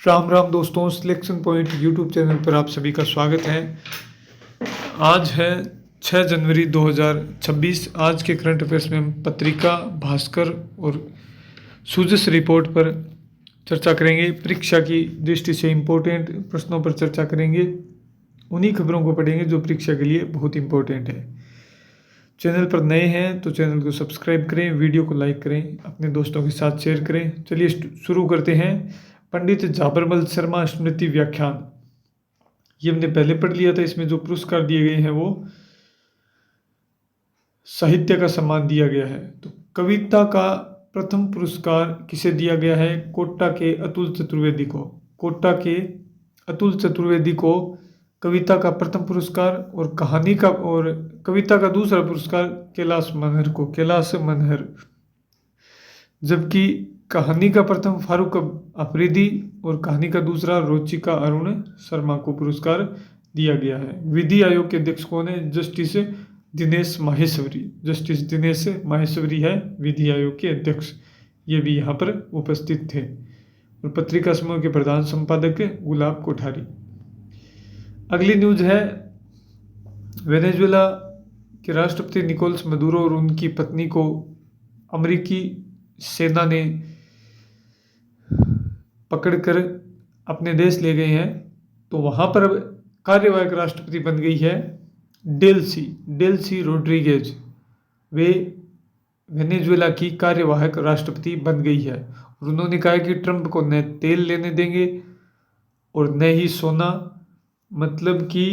राम राम दोस्तों, selection point YouTube channel पर आप सभी का स्वागत है। आज है 6 जनवरी 2026। आज के करंट अफेयर्स में हम पत्रिका, भास्कर और सूजस रिपोर्ट पर चर्चा करेंगे। परीक्षा की दृष्टि से इम्पोर्टेंट प्रश्नों पर चर्चा करेंगे। उन्हीं खबरों को पढ़ेंगे जो परीक्षा के लिए बहुत इम्पोर्टेंट है। चैनल पर नए हैं तो चैनल को सब्सक्राइब करें, वीडियो को लाइक करें, अपने दोस्तों के साथ शेयर करें। चलिए शुरू करते हैं। पंडित झाबरमल शर्मा स्मृति व्याख्यान, ये हमने पहले पढ़ लिया था। इसमें जो पुरस्कार दिए गए हैं वो साहित्य का सम्मान दिया गया है। तो कविता का प्रथम पुरस्कार किसे दिया गया है? कोटा के अतुल चतुर्वेदी को। कोटा के अतुल चतुर्वेदी को कविता का प्रथम पुरस्कार और कहानी का और कविता का दूसरा पुरस्कार कैलाश मनहर को, कैलाश मनहर। जबकि कहानी का प्रथम फारूक अफरीदी और कहानी का दूसरा रुचिका अरुण शर्मा को पुरस्कार दिया गया है। विधि आयोग के अध्यक्ष कौन है? जस्टिस दिनेश माहेश्वरी। जस्टिस दिनेश माहेश्वरी है विधि आयोग के अध्यक्ष। ये भी यहाँ पर उपस्थित थे। और पत्रिका समूह के प्रधान संपादक गुलाब कोठारी। अगली न्यूज है, वेनेजुएला के राष्ट्रपति निकोलस मदुरो और उनकी पत्नी को अमेरिकी सेना ने पकड़कर अपने देश ले गए हैं। तो वहाँ पर अब कार्यवाहक राष्ट्रपति बन गई है डेल्सी रोड्रिगेज। वे वेनेजुएला की कार्यवाहक राष्ट्रपति बन गई है और उन्होंने कहा कि ट्रंप को न तेल लेने देंगे और न ही सोना। मतलब कि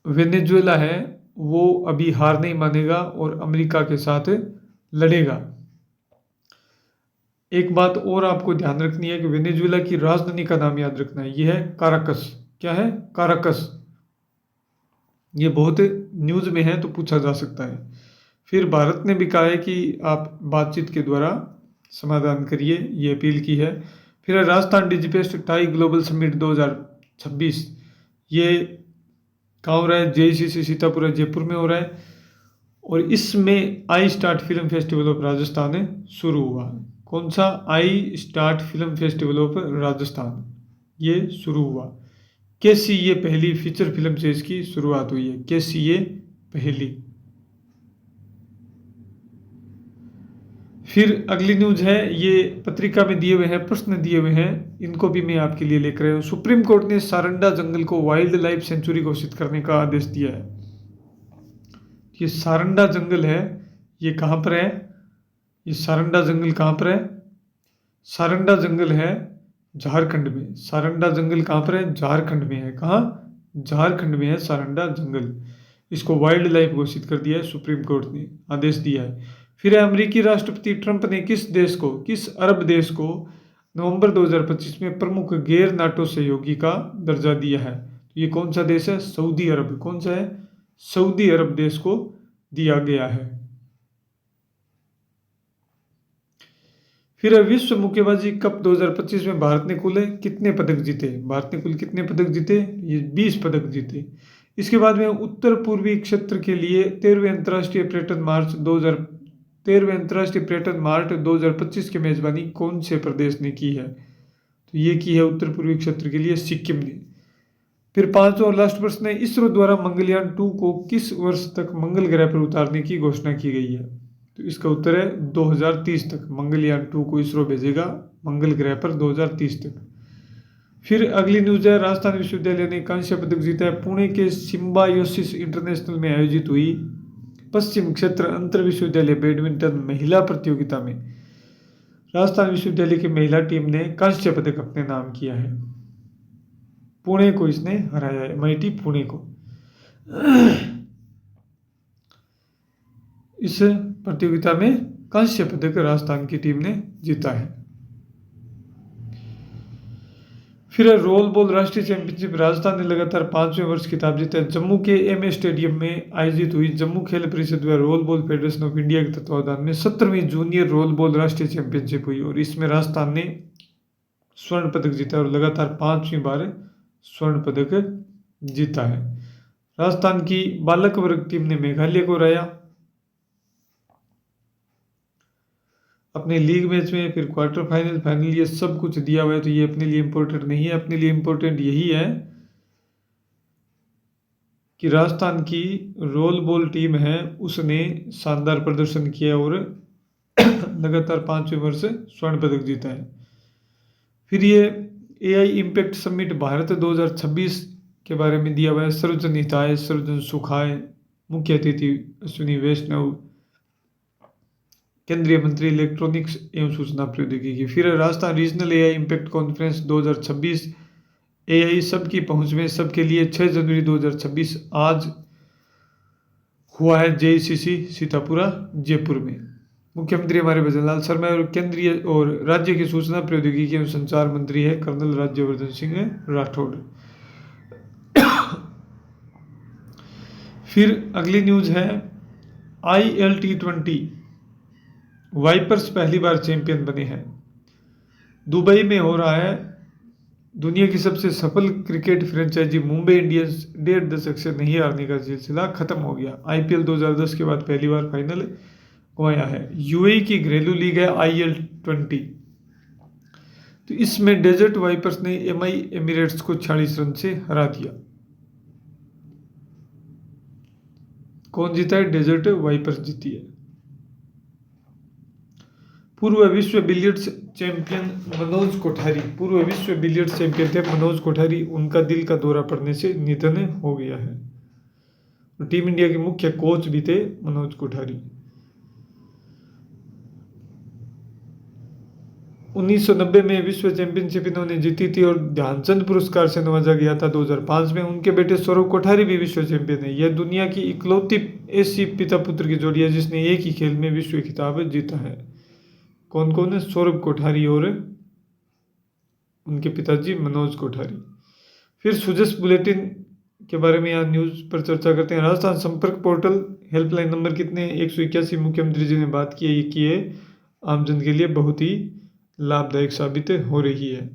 वेनेजुएला है वो अभी हार नहीं मानेगा और अमेरिका के साथ लड़ेगा। एक बात और आपको ध्यान रखनी है कि वेनेजुएला की राजधानी का नाम याद रखना है। यह है काराकस। क्या है? काराकस। ये बहुत न्यूज में है तो पूछा जा सकता है। फिर भारत ने भी कहा है कि आप बातचीत के द्वारा समाधान करिए, ये अपील की है। फिर राजस्थान डिजिपेस्ट टाई ग्लोबल समिट 2026। ये कहाँ हो रहा है? JCC सीतापुर जयपुर में हो रहा है। और इसमें I start film festival of Rajasthan शुरू हुआ। कौन सा? I start film festival of Rajasthan, ये शुरू हुआ। कैसी? ये पहली फीचर फिल्म से इसकी शुरुआत हुई है। कैसी? ये पहली। फिर अगली न्यूज है, ये पत्रिका में दिए हुए हैं, प्रश्न दिए हुए हैं, इनको भी मैं आपके लिए लेकर आया हूँ। सुप्रीम कोर्ट ने सारंडा जंगल को वाइल्ड लाइफ सेंचुरी घोषित करने का आदेश दिया है। ये सारंडा जंगल है, ये कहाँ पर है? ये सारंडा जंगल कहाँ पर है? सारंडा जंगल है झारखंड में। सारंडा जंगल कहाँ पर है? झारखंड में है। कहाँ? झारखंड में है सारंडा जंगल। इसको वाइल्ड लाइफ घोषित कर दिया है, सुप्रीम कोर्ट ने आदेश दिया है। फिर अमेरिकी राष्ट्रपति ट्रंप ने किस अरब देश को नवंबर 2025 में प्रमुख गैर नाटो सहयोगी का दर्जा दिया है? तो ये कौन सा देश है? सऊदी अरब। कौन सा है? सऊदी अरब देश को दिया गया है। फिर विश्व मुक्केबाजी कप 2025 में भारत ने कुल कितने पदक जीते? भारत ने कुल कितने पदक जीते? ये 20 पदक जीते। इसके बाद में उत्तर पूर्वी क्षेत्र के लिए 13वें अंतर्राष्ट्रीय पर्यटन मार्ट 2025 की मेजबानी कौन से प्रदेश ने की है? तो ये की है उत्तर पूर्वी क्षेत्र के लिए सिक्किम ने। फिर पांचवा और लास्ट प्रश्न है, इसरो द्वारा मंगलयान 2 को किस वर्ष तक मंगल ग्रह पर उतारने की घोषणा की गई है? तो इसका उत्तर है 2030 तक। मंगलयान 2 को इसरो भेजेगा मंगल ग्रह पर 2030 तक। फिर अगली न्यूज है, राजस्थान विश्वविद्यालय ने कांस्य पदक जीता है। पुणे के सिम्बायोसिस इंटरनेशनल में आयोजित हुई पश्चिम क्षेत्र अंतर विश्वविद्यालय बैडमिंटन महिला प्रतियोगिता में राजस्थान विश्वविद्यालय की महिला टीम ने कांस्य पदक अपने नाम किया है। पुणे को इसने हराया है, MIT पुणे को। इस प्रतियोगिता में कांस्य पदक राजस्थान की टीम ने जीता है। फिर रोल बॉल राष्ट्रीय चैंपियनशिप, राजस्थान ने लगातार 5वें वर्ष खिताब जीता है। जम्मू के MS स्टेडियम में आयोजित हुई जम्मू खेल परिषद व role ball federation of India के तत्वावधान में 17वीं जूनियर रोल बॉल राष्ट्रीय चैंपियनशिप हुई और इसमें राजस्थान ने स्वर्ण पदक जीता और लगातार 5वीं बार स्वर्ण पदक जीता है। राजस्थान की बालक वर्ग टीम ने मेघालय को हराया। अपने लीग मैच में, फिर क्वार्टर फाइनल, फाइनल, ये सब कुछ दिया हुआ है। तो ये अपने लिए इम्पोर्टेंट नहीं है। अपने लिए इम्पोर्टेंट यही है कि राजस्थान की रोल बॉल टीम है, उसने शानदार प्रदर्शन किया और लगातार 5वें वर्ष स्वर्ण पदक जीता है। फिर ये एआई इम्पैक्ट समिट भारत 2026 के बारे में दिया हुआ है। सर्वजन हिताय, सर्वजन सुखाय, मुख्य अतिथि अश्विनी वैष्णव, केंद्रीय मंत्री इलेक्ट्रॉनिक्स एवं सूचना प्रौद्योगिकी। फिर Rajasthan regional AI impact conference 2026, AI सबकी पहुंच में सबके लिए, 6 जनवरी 2026 आज हुआ है जेईसीसी सीतापुरा जयपुर में। मुख्यमंत्री हमारे भजनलाल शर्मा और केंद्रीय और राज्य की सूचना प्रौद्योगिकी एवं संचार मंत्री है कर्नल राज्यवर्धन सिंह राठौड़। फिर अगली न्यूज है ILT20 वाइपर्स पहली बार चैंपियन बने हैं। दुबई में हो रहा है दुनिया की सबसे सफल क्रिकेट फ्रेंचाइजी मुंबई इंडियंस 1.5 दशक से नहीं हारने का सिलसिला खत्म हो गया। IPL 2010 के बाद पहली बार फाइनल गंवाया है। यूएई की घरेलू लीग है IL20। तो इसमें डेजर्ट वाइपर्स ने MI एमिरेट्स को 46 रन से हरा दिया। कौन जीता है? डेजर्ट वाइपर्स जीती है। पूर्व विश्व बिलियर्ड्स चैंपियन मनोज कोठारी, पूर्व विश्व बिलियर्ड्स चैंपियन थे मनोज कोठारी, उनका दिल का दौरा पड़ने से निधन हो गया है। और टीम इंडिया के मुख्य कोच भी थे मनोज कोठारी। 1990 में विश्व चैंपियनशिप इन्होंने जीती थी और ध्यानचंद पुरस्कार से नवाजा गया था 2005 में। उनके बेटे सौरव कोठारी भी विश्व चैंपियन है। यह दुनिया की इकलौती ऐसी पिता पुत्र की जोड़ी है जिसने एक ही खेल में विश्व खिताब जीता है। कौन कौन है? सौरभ कोठारी और उनके पिताजी मनोज कोठारी। फिर सुजस बुलेटिन के बारे में यहाँ न्यूज पर चर्चा करते हैं। राजस्थान संपर्क पोर्टल हेल्पलाइन नंबर कितने? 181। मुख्यमंत्री जी ने बात की है कि ये आमजन के लिए बहुत ही लाभदायक साबित हो रही है।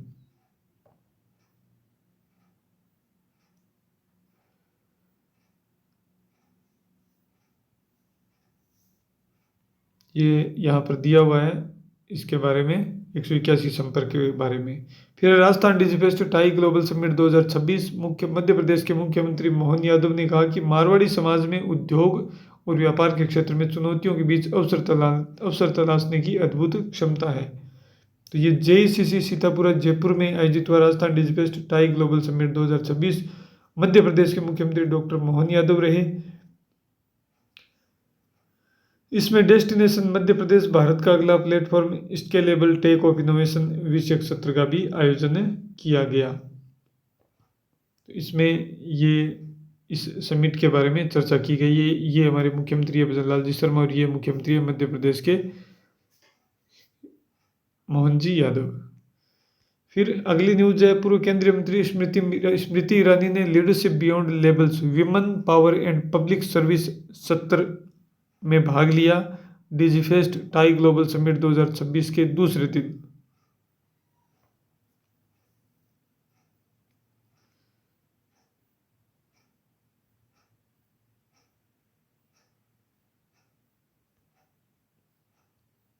ये यहाँ पर दिया हुआ है इसके बारे में, 181 संपर्क के बारे में। फिर Rajasthan Digifest tie global summit 2026, Madhya Pradesh के मुख्यमंत्री मोहन यादव ने कहा कि मारवाड़ी समाज में उद्योग और व्यापार के क्षेत्र में चुनौतियों के बीच अवसर तलाशने की अद्भुत क्षमता है। तो ये जेईसीसी सीतापुरा जयपुर में आयोजित हुआ Rajasthan Digifest tie global summit 2026। Madhya Pradesh के मुख्यमंत्री डॉक्टर मोहन यादव रहे। इसमें डेस्टिनेशन मध्य प्रदेश, भारत का अगला platform, scalable tech of innovation विषयक सत्र का भी आयोजन किया गया। तो इसमें ये इस समिट के बारे में चर्चा की गई है। ये हमारे मुख्यमंत्री है भजनलाल जी शर्मा और ये मुख्यमंत्री है मध्य प्रदेश के मोहन जी यादव। फिर अगली न्यूज है पूर्व केंद्रीय मंत्री स्मृति ईरानी ने leadership beyond labels women power and public service सत्र में भाग लिया। डिजिफेस्ट टाई ग्लोबल समिट 2026 के दूसरे दिन।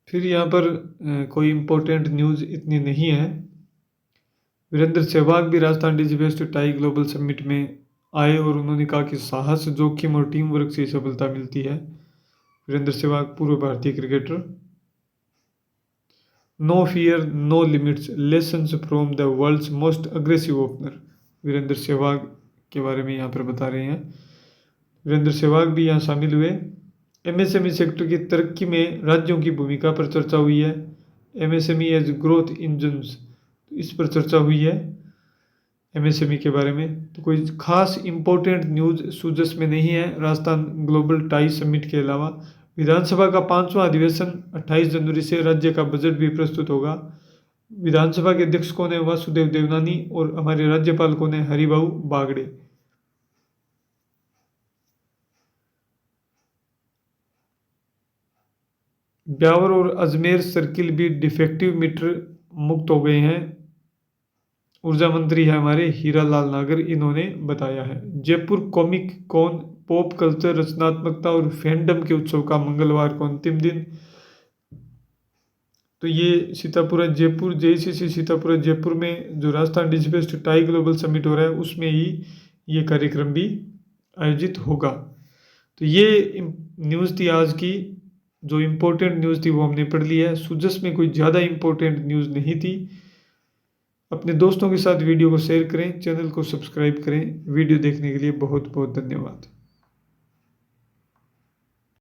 फिर यहाँ पर कोई इम्पोर्टेंट न्यूज़ इतनी नहीं है। वीरेंद्र सहवाग भी Rajasthan Digifest tie global summit में आए और उन्होंने कहा कि साहस, जोखिम और टीम वर्क से सफलता मिलती है। वीरेंद्र सहवाग पूर्व भारतीय cricketer. No fear no limits, lessons from the world's most aggressive opener, Virender Sehwag के बारे में यहाँ पर बता रहे हैं। वीरेंद्र सहवाग भी यहाँ शामिल हुए। MSME सेक्टर की तरक्की में राज्यों की भूमिका पर चर्चा हुई है। MSME एज ग्रोथ इंजन्स, इस पर चर्चा हुई है MSME के बारे में। तो कोई खास इम्पोर्टेंट न्यूज़ सूजस में नहीं है राजस्थान ग्लोबल टाई समिट के अलावा। विधानसभा का 5वां अधिवेशन 28 जनवरी से, राज्य का बजट भी प्रस्तुत होगा। विधानसभा के अध्यक्ष कौन है? वासुदेव देवनानी। और हमारे राज्यपाल कौन है? हरिभाऊ बागड़े। ब्यावर और अजमेर सर्किल भी डिफेक्टिव मीटर मुक्त हो गए हैं। ऊर्जा मंत्री है हमारे हीरालाल नागर, इन्होंने बताया है। Jaipur comic con pop culture, रचनात्मकता और फैंडम के उत्सव का मंगलवार को अंतिम दिन। तो ये सीतापुरा जयपुर, JCC सीतापुरा जयपुर में जो राजस्थान डिजिबेस्ट टाई ग्लोबल समिट हो रहा है उसमें ही ये कार्यक्रम भी आयोजित होगा। तो ये न्यूज़ थी आज की, जो इम्पोर्टेंट न्यूज़ थी वो हमने पढ़ लिया है। सुजस में कोई ज़्यादा इम्पोर्टेंट न्यूज़ नहीं थी। अपने दोस्तों के साथ वीडियो को शेयर करें, चैनल को सब्सक्राइब करें। वीडियो देखने के लिए बहुत बहुत धन्यवाद।